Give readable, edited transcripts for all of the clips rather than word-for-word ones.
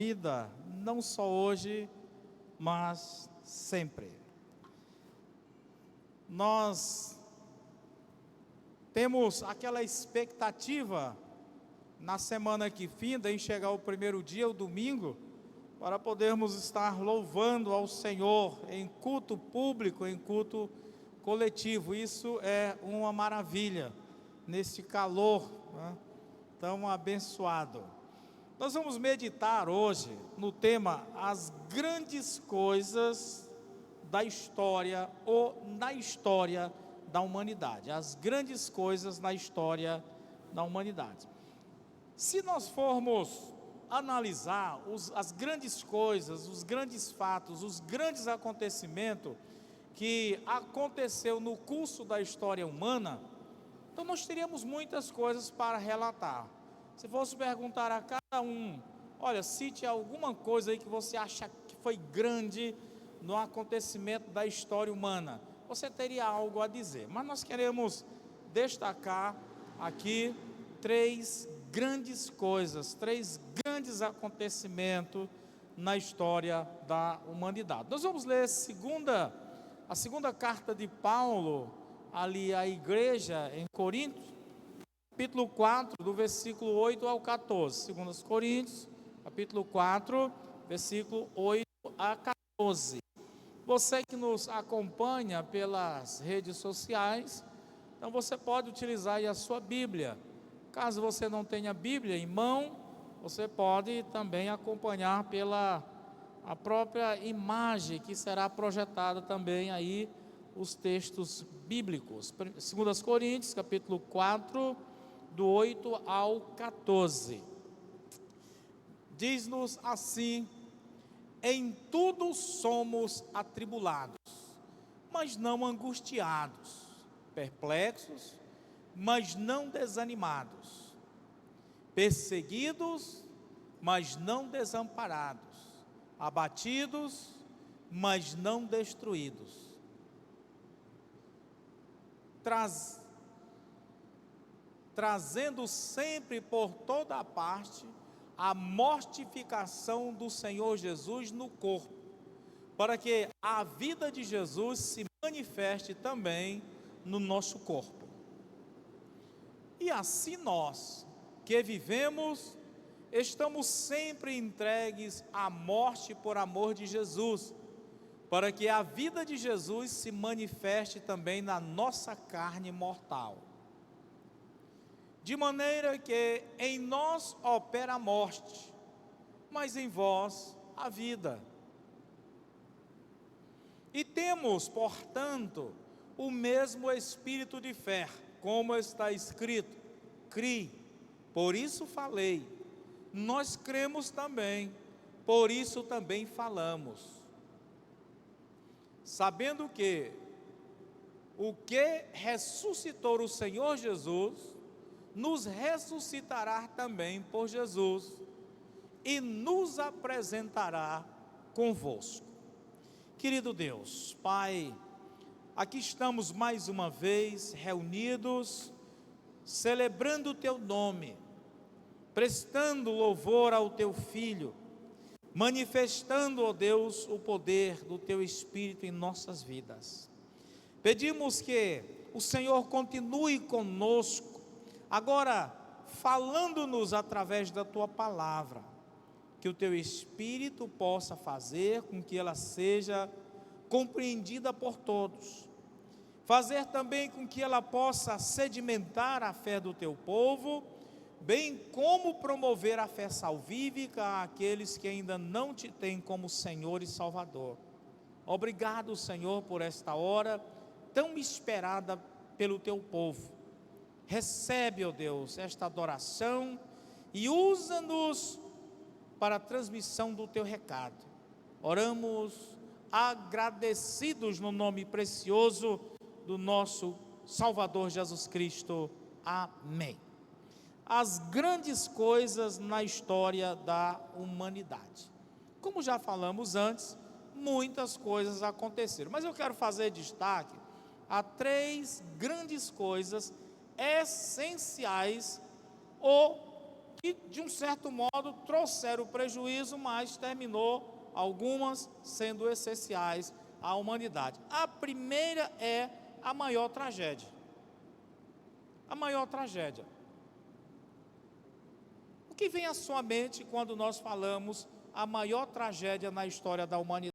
vida, não só hoje, mas sempre. Nós temos aquela expectativa na semana que finda em chegar o primeiro dia, o domingo, para podermos estar louvando ao Senhor em culto público, em culto coletivo. Isso é uma maravilha, neste calor, né, tão abençoado. Nós vamos meditar hoje no tema As Grandes Coisas da História ou na História da Humanidade. As grandes coisas na história da humanidade. Se nós formos analisar as grandes coisas, os grandes fatos, os grandes acontecimentos que aconteceu no curso da história humana, então nós teríamos muitas coisas para relatar. Se fosse perguntar a cada um, olha, cite alguma coisa aí que você acha que foi grande no acontecimento da história humana, você teria algo a dizer. Mas nós queremos destacar aqui três grandes coisas, três grandes acontecimentos na história da humanidade. Nós vamos ler a segunda carta de Paulo ali à igreja em Corinto, capítulo 4, do versículo 8 ao 14. 2 Coríntios, capítulo 4, versículo 8 a 14. Você que nos acompanha pelas redes sociais, então você pode utilizar aí a sua Bíblia. Caso você não tenha Bíblia em mão, você pode também acompanhar pela a própria imagem que será projetada também aí os textos bíblicos. 2 Coríntios, capítulo 4, do 8 ao 14. Diz-nos assim: em tudo somos atribulados, mas não angustiados, perplexos, mas não desanimados, perseguidos, mas não desamparados, abatidos, mas não destruídos, trazendo sempre por toda a parte a mortificação do Senhor Jesus no corpo, para que a vida de Jesus se manifeste também no nosso corpo. E assim nós, que vivemos, estamos sempre entregues à morte por amor de Jesus, para que a vida de Jesus se manifeste também na nossa carne mortal. De maneira que em nós opera a morte, mas em vós a vida. E temos, portanto, o mesmo espírito de fé, como está escrito: crie, por isso falei. Nós cremos também, por isso também falamos, sabendo que o que ressuscitou o Senhor Jesus nos ressuscitará também por Jesus e nos apresentará convosco. Querido Deus, Pai, aqui estamos mais uma vez reunidos, celebrando o Teu nome, prestando louvor ao Teu Filho, manifestando, ó Deus, o poder do Teu Espírito em nossas vidas. Pedimos que o Senhor continue conosco, agora falando-nos através da Tua palavra, que o Teu Espírito possa fazer com que ela seja compreendida por todos, fazer também com que ela possa sedimentar a fé do Teu povo, bem como promover a fé salvífica àqueles que ainda não Te têm como Senhor e Salvador. Obrigado, Senhor, por esta hora tão esperada pelo Teu povo. Recebe, ó Deus, esta adoração e usa-nos para a transmissão do Teu recado. Oramos agradecidos no nome precioso do nosso Salvador Jesus Cristo. Amém. As grandes coisas na história da humanidade. Como já falamos antes, muitas coisas aconteceram, mas eu quero fazer destaque a três grandes coisas essenciais ou que de um certo modo trouxeram prejuízo, mas terminou algumas sendo essenciais à humanidade. A primeira é a maior tragédia. A maior tragédia. O que vem à sua mente quando nós falamos a maior tragédia na história da humanidade?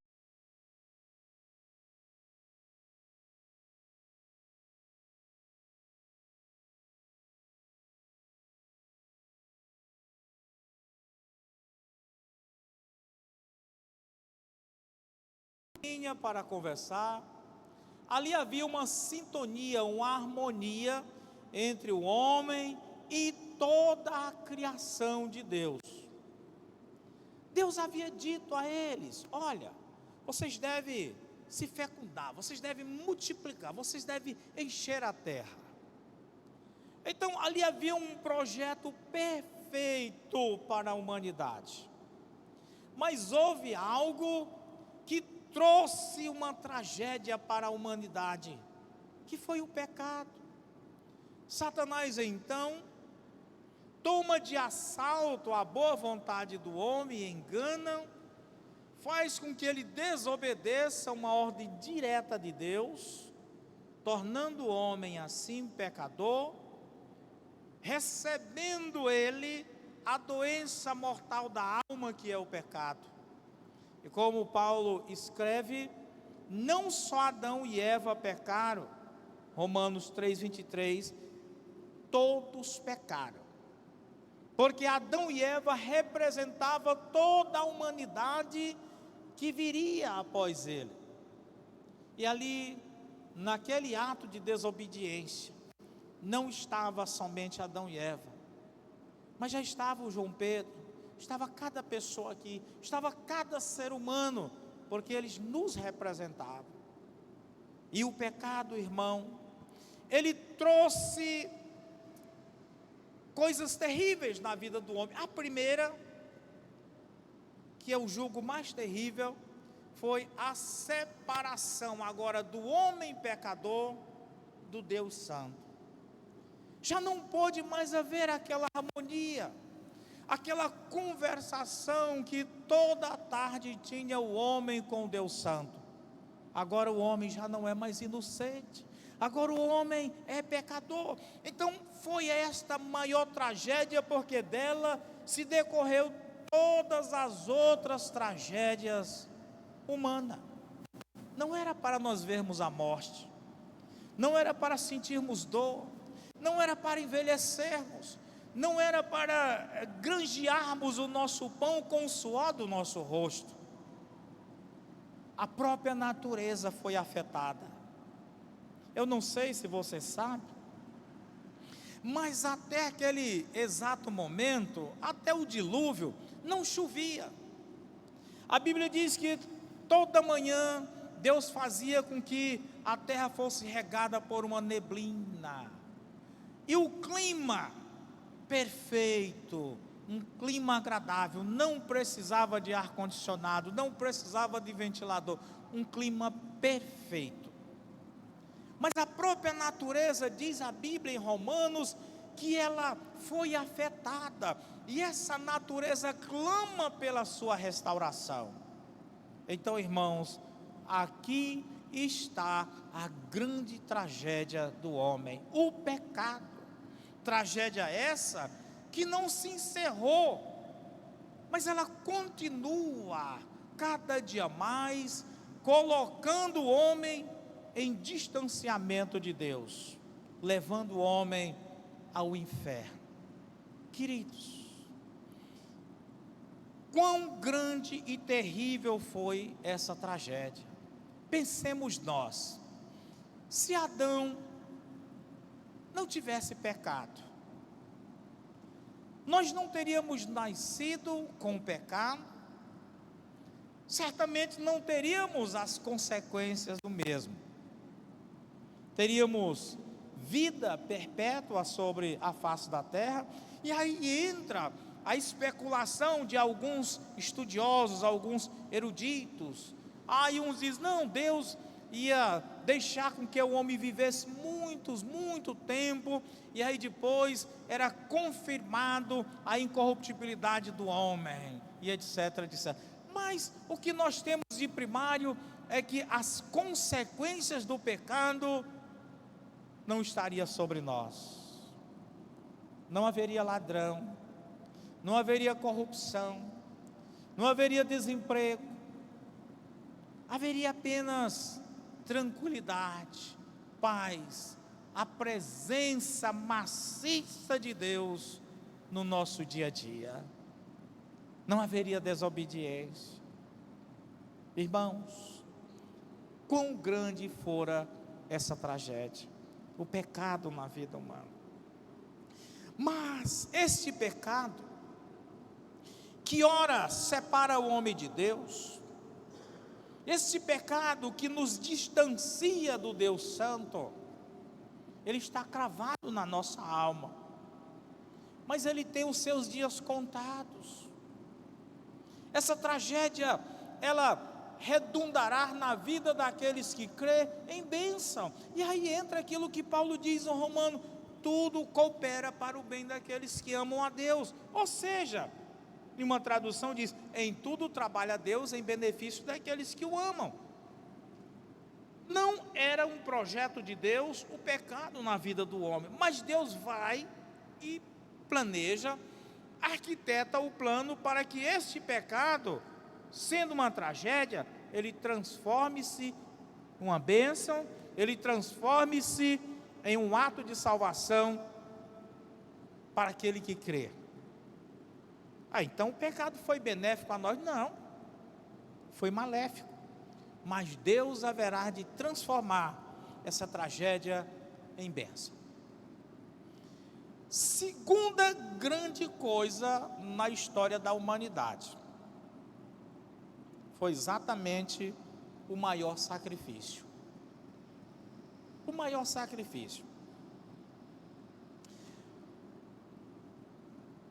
Para conversar, ali havia uma sintonia, uma harmonia entre o homem e toda a criação de Deus. Deus havia dito a eles: olha, vocês devem se fecundar, vocês devem multiplicar, vocês devem encher a terra. Então ali havia um projeto perfeito para a humanidade, mas houve algo que trouxe uma tragédia para a humanidade, que foi o pecado. Satanás então toma de assalto a boa vontade do homem e engana, faz com que ele desobedeça uma ordem direta de Deus, tornando o homem assim pecador, recebendo ele a doença mortal da alma, que é o pecado. E como Paulo escreve, não só Adão e Eva pecaram, Romanos 3:23, todos pecaram. Porque Adão e Eva representavam toda a humanidade que viria após ele. E ali, naquele ato de desobediência, não estava somente Adão e Eva, mas já estava o João Pedro, estava cada pessoa aqui, estava cada ser humano, porque eles nos representavam. E o pecado, irmão, ele trouxe coisas terríveis na vida do homem. A primeira, que eu julgo mais terrível, foi a separação agora do homem pecador do Deus Santo. Já não pôde mais haver aquela harmonia, aquela conversação que toda a tarde tinha o homem com o Deus Santo. Agora o homem já não é mais inocente, agora o homem é pecador. Então foi esta maior tragédia, porque dela se decorreu todas as outras tragédias humanas. Não era para nós vermos a morte, não era para sentirmos dor, não era para envelhecermos, não era para granjearmos o nosso pão com o suor do nosso rosto. A própria natureza foi afetada. Eu não sei se você sabe, mas até aquele exato momento, até o dilúvio, não chovia. A Bíblia diz que toda manhã Deus fazia com que a terra fosse regada por uma neblina, e o clima perfeito, um clima agradável, não precisava de ar-condicionado, não precisava de ventilador, um clima perfeito. Mas a própria natureza, diz a Bíblia em Romanos, que ela foi afetada, e essa natureza clama pela sua restauração. Então, irmãos, aqui está a grande tragédia do homem, o pecado. Tragédia essa que não se encerrou, mas ela continua cada dia mais, colocando o homem em distanciamento de Deus, levando o homem ao inferno. Queridos, quão grande e terrível foi essa tragédia. Pensemos nós, se Adão não tivesse pecado, nós não teríamos nascido com o pecado, certamente não teríamos as consequências do mesmo, teríamos vida perpétua sobre a face da terra. E aí entra a especulação de alguns estudiosos, alguns eruditos. Aí uns dizem, não, Deus ia deixar com que o homem vivesse muito tempo, e aí depois era confirmado a incorruptibilidade do homem, e etc, etc. Mas o que nós temos de primário é que as consequências do pecado não estariam sobre nós. Não haveria ladrão, não haveria corrupção, não haveria desemprego, haveria apenas tranquilidade, paz, a presença maciça de Deus no nosso dia a dia. Não haveria desobediência. Irmãos, quão grande fora essa tragédia, o pecado na vida humana. Mas este pecado, que ora separa o homem de Deus, esse pecado que nos distancia do Deus Santo, ele está cravado na nossa alma, mas ele tem os seus dias contados. Essa tragédia, ela redundará na vida daqueles que crê em bênção. E aí entra aquilo que Paulo diz no Romano: tudo coopera para o bem daqueles que amam a Deus. Ou seja, em uma tradução diz: em tudo trabalha Deus em benefício daqueles que o amam. Não era um projeto de Deus o pecado na vida do homem, mas Deus vai e planeja, arquiteta o plano para que este pecado, sendo uma tragédia, ele transforme-se em uma bênção, ele transforme-se em um ato de salvação para aquele que crê. Então o pecado foi benéfico a nós? Não, foi maléfico. Mas Deus haverá de transformar essa tragédia em bênção. Segunda grande coisa na história da humanidade foi exatamente o maior sacrifício. O maior sacrifício.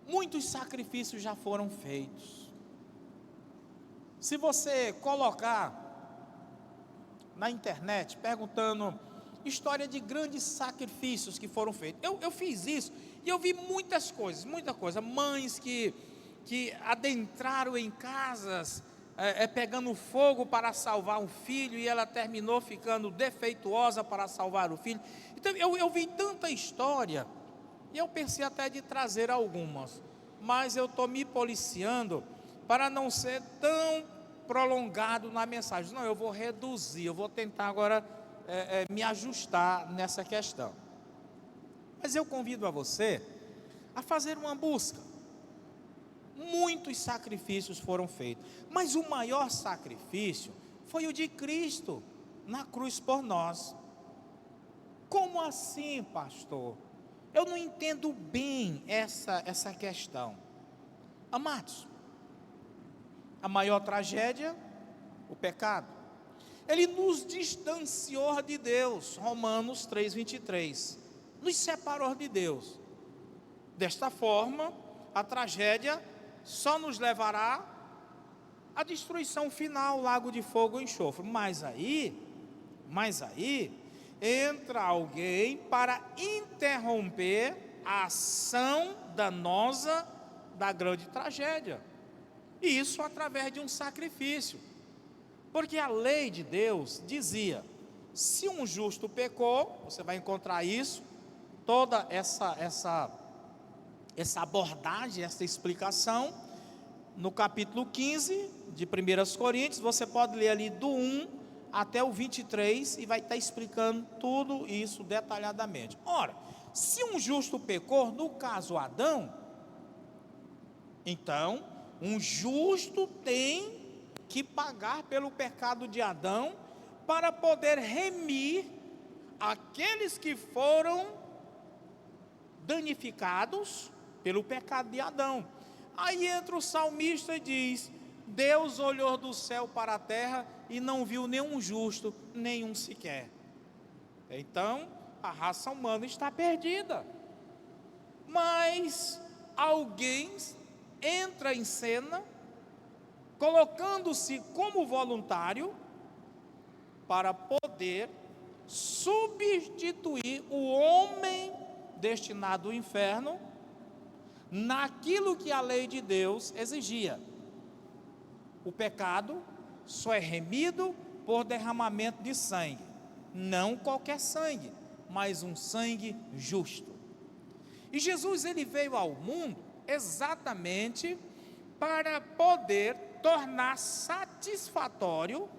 Muitos sacrifícios já foram feitos. Se você colocar na internet perguntando história de grandes sacrifícios que foram feitos, eu fiz isso e eu vi muita coisa. Mães que adentraram em casas pegando fogo para salvar um filho, e ela terminou ficando defeituosa para salvar o filho. Então eu vi tanta história, e eu pensei até de trazer algumas, mas eu estou me policiando para não ser tão prolongado na mensagem. Não, eu vou reduzir, eu vou tentar agora me ajustar nessa questão. Mas eu convido a você a fazer uma busca. Muitos sacrifícios foram feitos, mas o maior sacrifício foi o de Cristo na cruz por nós. Como assim, pastor? Eu não entendo bem essa questão. Amados, a maior tragédia, o pecado, ele nos distanciou de Deus. Romanos 3:23, nos separou de Deus. Desta forma, a tragédia só nos levará à destruição final, lago de fogo e enxofre. Mas aí entra alguém para interromper a ação danosa da grande tragédia, e isso através de um sacrifício. Porque a lei de Deus dizia: se um justo pecou, você vai encontrar isso, toda essa abordagem, essa explicação, no capítulo 15 de 1 Coríntios. Você pode ler ali do 1 até o 23, e vai estar explicando tudo isso detalhadamente. Ora, se um justo pecou, no caso Adão, então um justo tem que pagar pelo pecado de Adão, para poder remir aqueles que foram danificados pelo pecado de Adão. Aí entra o salmista e diz: Deus olhou do céu para a terra e não viu nenhum justo, nenhum sequer. Então a raça humana está perdida. Mas alguém entra em cena, colocando-se como voluntário, para poder substituir o homem destinado ao inferno naquilo que a lei de Deus exigia. O pecado só é remido por derramamento de sangue, não qualquer sangue, mas um sangue justo. E Jesus, ele veio ao mundo exatamente para poder tornar satisfatório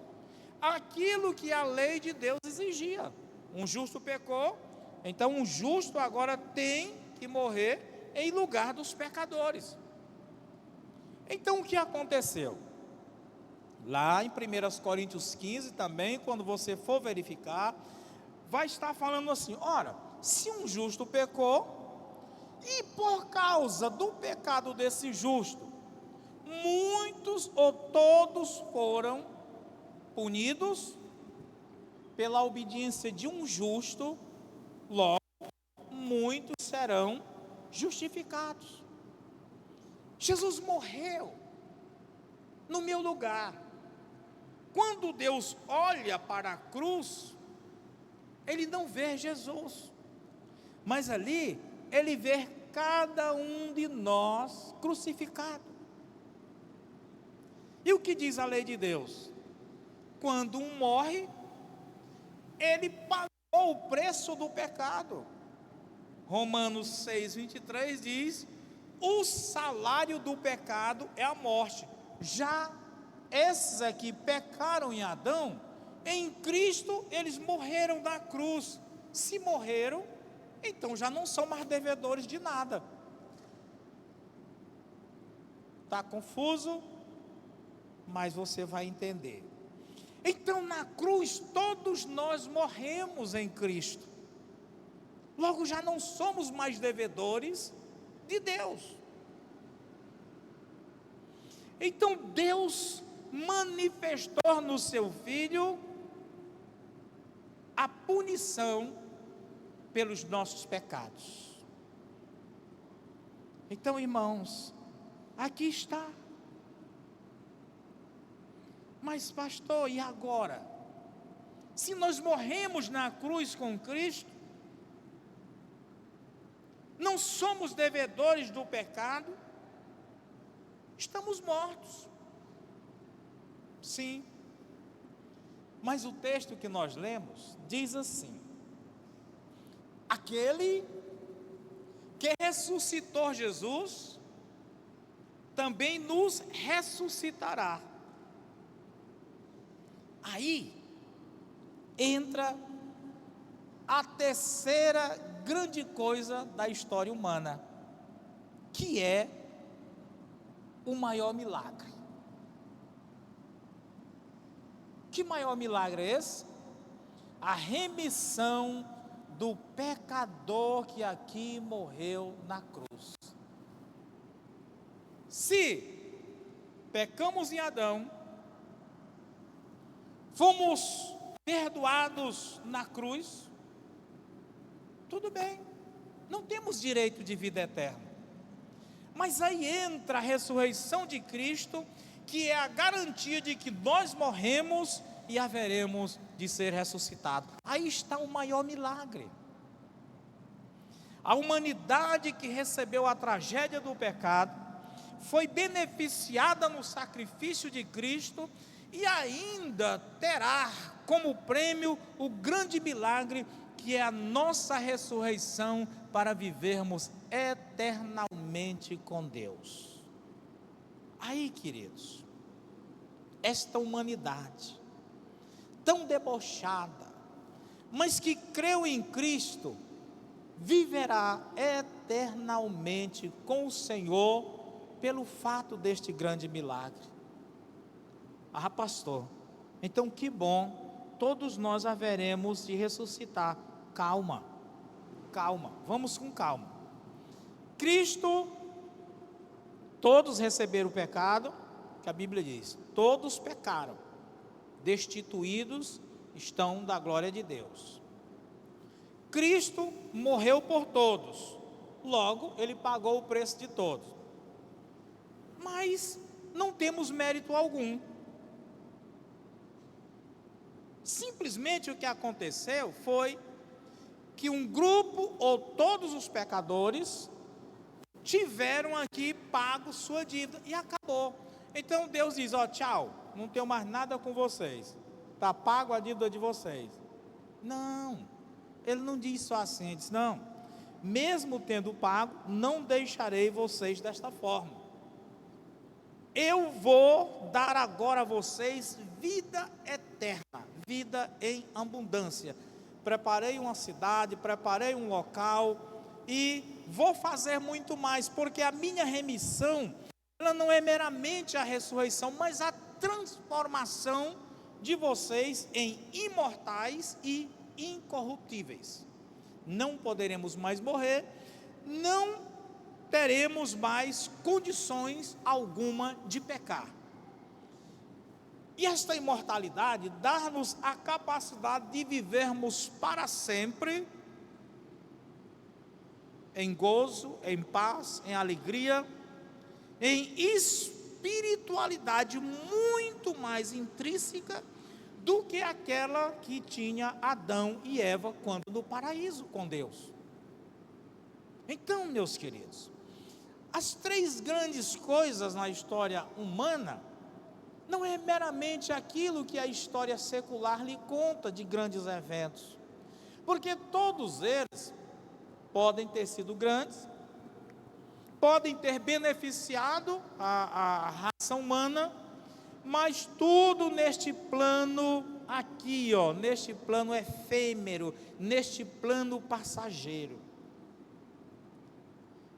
aquilo que a lei de Deus exigia. Um justo pecou, então um justo agora tem que morrer em lugar dos pecadores. Então o que aconteceu? Lá em 1 Coríntios 15 também, quando você for verificar, vai estar falando assim: ora, se um justo pecou, e por causa do pecado desse justo, muitos ou todos foram punidos, pela obediência de um justo, logo muitos serão justificados. Jesus morreu no meu lugar. Quando Deus olha para a cruz, Ele não vê Jesus, mas ali Ele vê cada um de nós crucificado. E o que diz a lei de Deus? Quando um morre, ele pagou o preço do pecado. Romanos 6:23 diz: o salário do pecado é a morte. Já esses aqui pecaram em Adão, em Cristo eles morreram na cruz. Se morreram, então já não são mais devedores de nada. Está confuso? Mas você vai entender. Então na cruz todos nós morremos em Cristo. Logo já não somos mais devedores de Deus. Então Deus manifestou no seu Filho a punição pelos nossos pecados. Então, irmãos, aqui está. Mas pastor, e agora? Se nós morremos na cruz com Cristo, não somos devedores do pecado, estamos mortos. Sim, mas o texto que nós lemos diz assim: aquele que ressuscitou Jesus, também nos ressuscitará. Aí entra a terceira grande coisa da história humana, que é o maior milagre. Que maior milagre é esse? A remissão do pecador que aqui morreu na cruz. Se pecamos em Adão, fomos perdoados na cruz, tudo bem, não temos direito de vida eterna. Mas aí entra a ressurreição de Cristo, que é a garantia de que nós morremos e haveremos de ser ressuscitados. Aí está o maior milagre. A humanidade que recebeu a tragédia do pecado, foi beneficiada no sacrifício de Cristo, e ainda terá como prêmio o grande milagre, que é a nossa ressurreição, para vivermos eternamente com Deus. Aí, queridos, esta humanidade tão debochada, mas que creu em Cristo, viverá eternamente com o Senhor, pelo fato deste grande milagre. Ah, pastor, então que bom, todos nós haveremos de ressuscitar. Calma, calma, vamos com calma. Cristo, todos receberam o pecado, que a Bíblia diz, todos pecaram, destituídos estão da glória de Deus. Cristo morreu por todos, logo Ele pagou o preço de todos, mas não temos mérito algum. Simplesmente o que aconteceu foi que um grupo ou todos os pecadores tiveram aqui pago sua dívida e acabou. Então Deus diz: ó, tchau, não tenho mais nada com vocês, está pago a dívida de vocês. Não, ele não diz só assim, ele diz: não, mesmo tendo pago, não deixarei vocês desta forma. Eu vou dar agora a vocês vida eterna, vida em abundância. Preparei uma cidade, preparei um local e vou fazer muito mais, porque a minha remissão, ela não é meramente a ressurreição, mas a transformação de vocês em imortais e incorruptíveis. Não poderemos mais morrer, não teremos mais condições alguma de pecar. E esta imortalidade dá-nos a capacidade de vivermos para sempre em gozo, em paz, em alegria, em espiritualidade muito mais intrínseca do que aquela que tinha Adão e Eva quando no paraíso com Deus. Então, meus queridos, as três grandes coisas na história humana não é meramente aquilo que a história secular lhe conta de grandes eventos, porque todos eles podem ter sido grandes, podem ter beneficiado a raça humana, mas tudo neste plano aqui, neste plano efêmero, neste plano passageiro.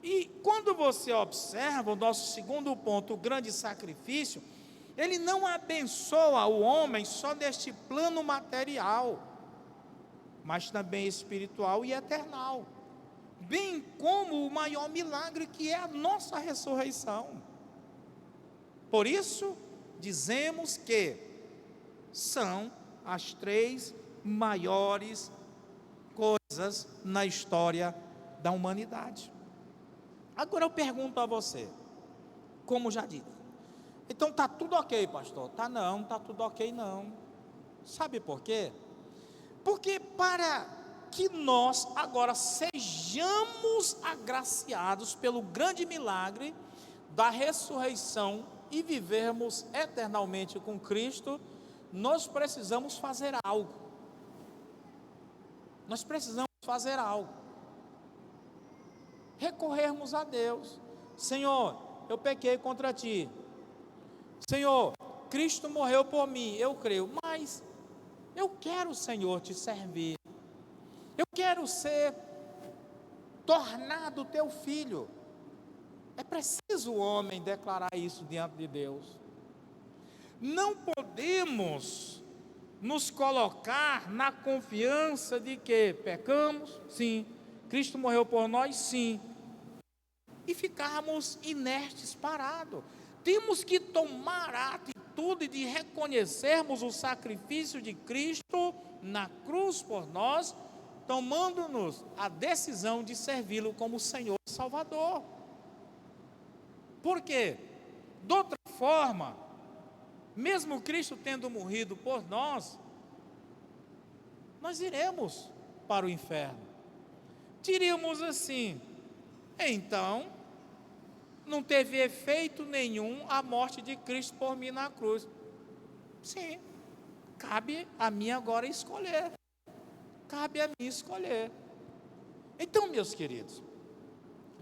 E quando você observa o nosso segundo ponto, o grande sacrifício, ele não abençoa o homem só neste plano material, mas também espiritual e eternal, bem como o maior milagre que é a nossa ressurreição. Por isso, dizemos que são as três maiores coisas na história da humanidade. Agora eu pergunto a você, como já disse, então está tudo ok, pastor? Não está tudo ok não. Sabe por quê? Porque para que nós agora sejamos agraciados pelo grande milagre da ressurreição e vivermos eternamente com Cristo, nós precisamos fazer algo. Nós precisamos fazer algo. Recorrermos a Deus. Senhor, eu pequei contra Ti. Senhor, Cristo morreu por mim, eu creio, mas eu quero, Senhor, Te servir. Eu quero ser tornado Teu filho. É preciso o homem declarar isso diante de Deus. Não podemos nos colocar na confiança de que pecamos, sim, Cristo morreu por nós, sim, e ficarmos inertes, parados. Temos que tomar a atitude de reconhecermos o sacrifício de Cristo na cruz por nós, tomando-nos a decisão de servi-lo como Senhor e Salvador. Por quê? De outra forma, mesmo Cristo tendo morrido por nós, nós iremos para o inferno. Diríamos assim: então não teve efeito nenhum a morte de Cristo por mim na cruz. Sim, cabe a mim agora escolher. Cabe a mim escolher. Então, meus queridos,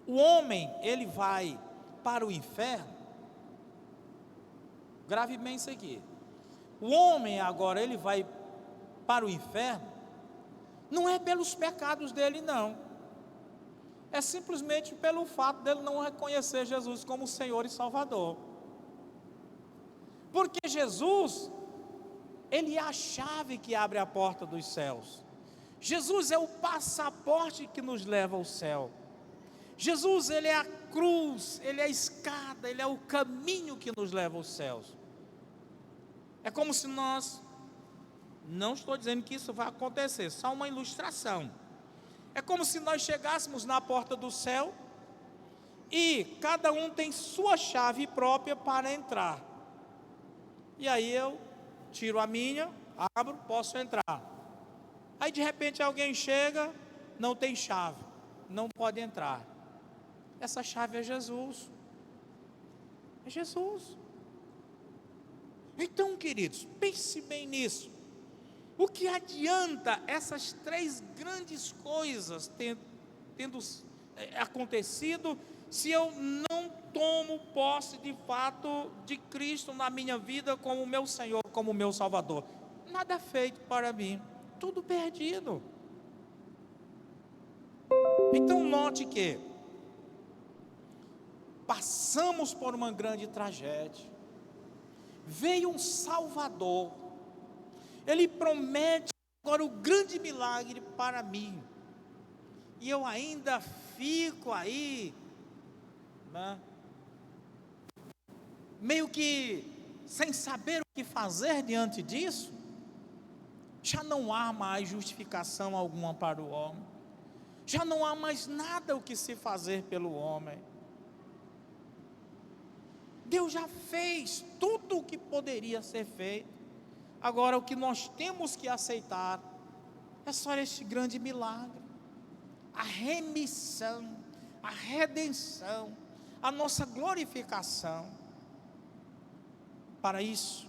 o homem, ele vai para o inferno. Grave bem isso aqui. O homem agora, ele vai para o inferno, não é pelos pecados dele, não. É simplesmente pelo fato dele não reconhecer Jesus como Senhor e Salvador. Porque Jesus, Ele é a chave que abre a porta dos céus. Jesus é o passaporte que nos leva ao céu. Jesus, Ele é a cruz, Ele é a escada, Ele é o caminho que nos leva aos céus. É como se nós, não estou dizendo que isso vai acontecer, só uma ilustração. É como se nós chegássemos na porta do céu e cada um tem sua chave própria para entrar. E aí eu tiro a minha, abro, posso entrar. Aí de repente alguém chega, não tem chave, não pode entrar. Essa chave é Jesus. É Jesus. Então, queridos, pense bem nisso. O que adianta essas três grandes coisas tendo acontecido, se eu não tomo posse de fato de Cristo na minha vida como meu Senhor, como meu Salvador? Nada feito para mim, tudo perdido. Então note que passamos por uma grande tragédia, veio um Salvador, Ele promete agora o grande milagre para mim, e eu ainda fico aí, né, meio que sem saber o que fazer diante disso. Já não há mais justificação alguma para o homem, já não há mais nada o que se fazer pelo homem. Deus já fez tudo o que poderia ser feito. Agora o que nós temos que aceitar é só este grande milagre, a remissão, a redenção, a nossa glorificação. Para isso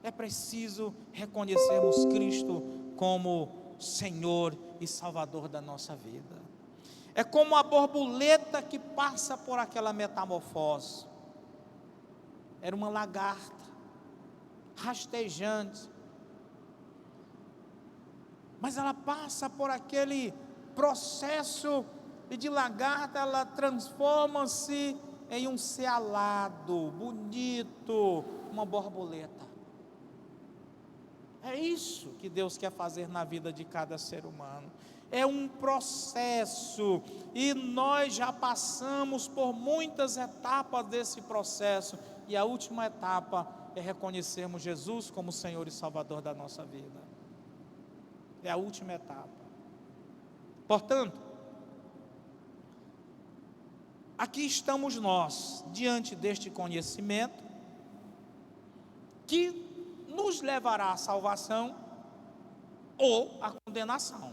é preciso reconhecermos Cristo como Senhor e Salvador da nossa vida. É como a borboleta que passa por aquela metamorfose. Era uma lagarta, rastejante, mas ela passa por aquele processo, e de lagarta ela transforma-se em um ser alado, bonito, uma borboleta. É isso que Deus quer fazer na vida de cada ser humano. É um processo, e nós já passamos por muitas etapas desse processo, e a última etapa é reconhecermos Jesus como Senhor e Salvador da nossa vida. É a última etapa. Portanto, aqui estamos nós, diante deste conhecimento, que nos levará à salvação ou à condenação.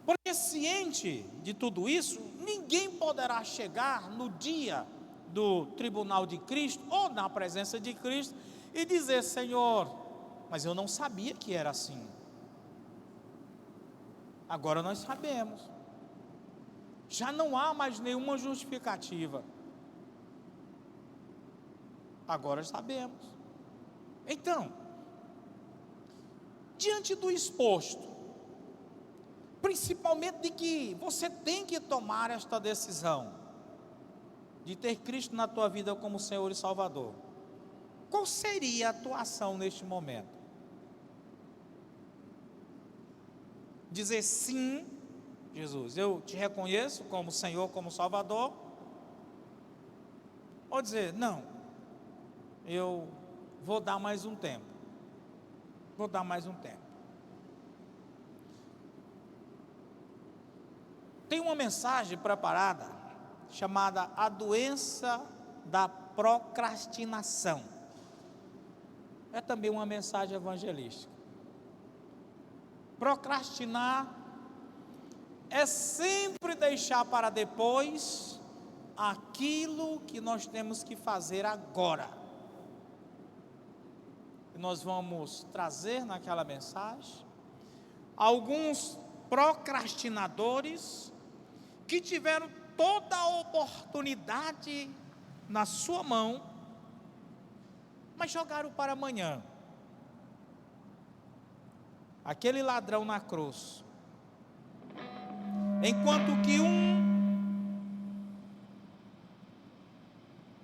Porque ciente de tudo isso, ninguém poderá chegar no dia do tribunal de Cristo, ou na presença de Cristo, e dizer: Senhor, mas eu não sabia que era assim. Agora nós sabemos. Já não há mais nenhuma justificativa. Agora sabemos. Então, diante do exposto, principalmente de que você tem que tomar esta decisão de ter Cristo na tua vida como Senhor e Salvador, qual seria a tua ação neste momento? Dizer: sim, Jesus, eu te reconheço como Senhor, como Salvador? Ou dizer: não, eu vou dar mais um tempo, vou dar mais um tempo. Tem uma mensagem preparada chamada A Doença da Procrastinação. É também uma mensagem evangelística. Procrastinar é sempre deixar para depois aquilo que nós temos que fazer agora. E nós vamos trazer naquela mensagem alguns procrastinadores que tiveram toda a oportunidade na sua mão, mas jogaram para amanhã. Aquele ladrão na cruz, enquanto que um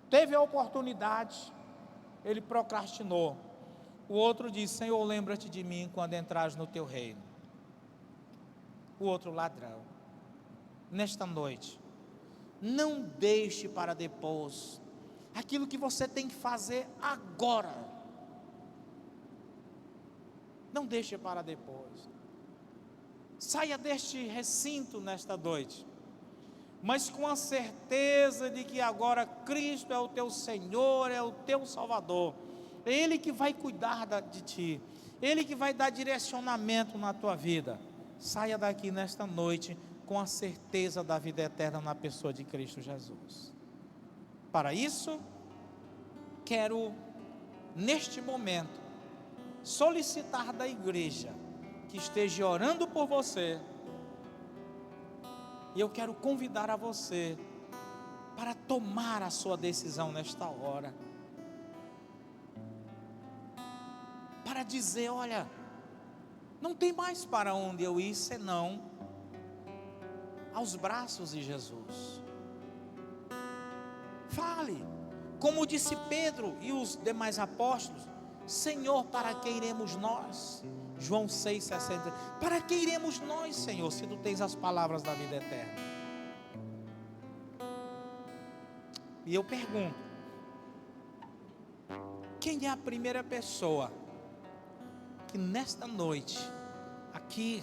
teve a oportunidade, ele procrastinou. O outro disse: Senhor, lembra-te de mim quando entrares no teu reino. O outro ladrão. Nesta noite, não deixe para depois aquilo que você tem que fazer agora. Não deixe para depois. Saia deste recinto nesta noite, mas com a certeza de que agora Cristo é o teu Senhor, é o teu Salvador. é Ele que vai cuidar de ti, Ele que vai dar direcionamento na tua vida. Saia daqui nesta noite com a certeza da vida eterna na pessoa de Cristo Jesus. Para isso, quero, neste momento, solicitar da igreja que esteja orando por você, e eu quero convidar a você para tomar a sua decisão nesta hora, para dizer: olha, não tem mais para onde eu ir senão aos braços de Jesus. Fale, como disse Pedro e os demais apóstolos: Senhor, para que iremos nós? João 6,60. Para que iremos nós, Senhor, se tu tens as palavras da vida eterna? E eu pergunto: quem é a primeira pessoa que nesta noite, aqui,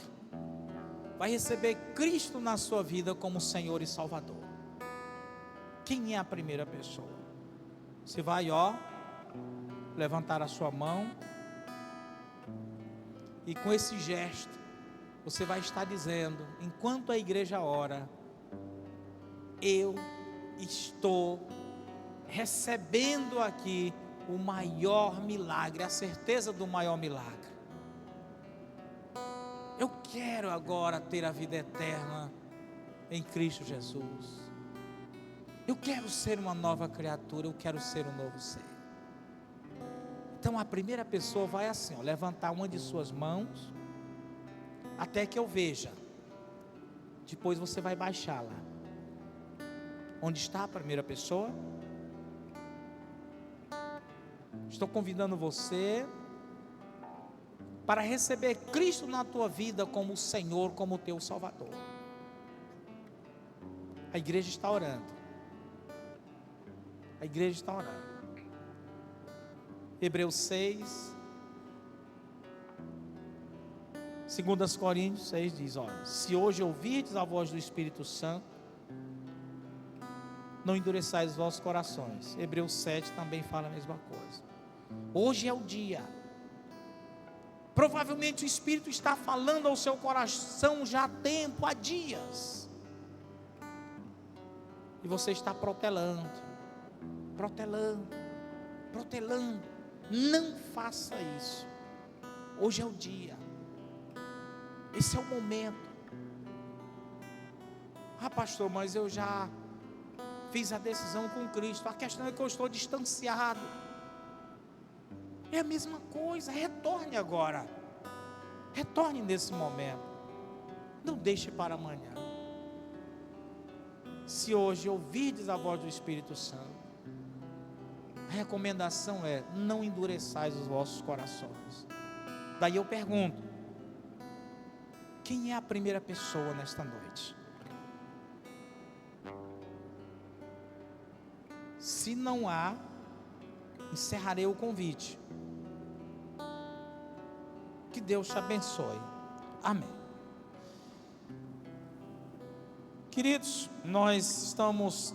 vai receber Cristo na sua vida como Senhor e Salvador? Quem é a primeira pessoa? Você vai, levantar a sua mão, e com esse gesto, você vai estar dizendo, enquanto a igreja ora: eu estou recebendo aqui o maior milagre, a certeza do maior milagre. Eu quero agora ter a vida eterna em Cristo Jesus. Eu quero ser uma nova criatura, eu quero ser um novo ser. Então a primeira pessoa vai assim, levantar uma de suas mãos, até que eu veja. Depois você vai baixá-la. Onde está a primeira pessoa? Estou convidando você para receber Cristo na tua vida como o Senhor, como o teu Salvador. A igreja está orando. A igreja está orando. Hebreus 6, 2 Coríntios 6 diz: olha, se hoje ouvirdes a voz do Espírito Santo, não endureçais os vossos corações. Hebreus 7 também fala a mesma coisa. Hoje é o dia. Provavelmente o Espírito está falando ao seu coração já há tempo, há dias, e você está protelando. Não faça isso. Hoje é o dia. Esse é o momento. Pastor, mas eu já fiz a decisão com Cristo. A questão é que eu estou distanciado. É a mesma coisa. Retorne agora. Retorne nesse momento. Não deixe para amanhã. Se hoje ouvirdes a voz do Espírito Santo, a recomendação é: não endureçais os vossos corações. Daí eu pergunto: quem é a primeira pessoa nesta noite? Se não há, encerrarei o convite. Que Deus te abençoe. Amém. Queridos, nós estamos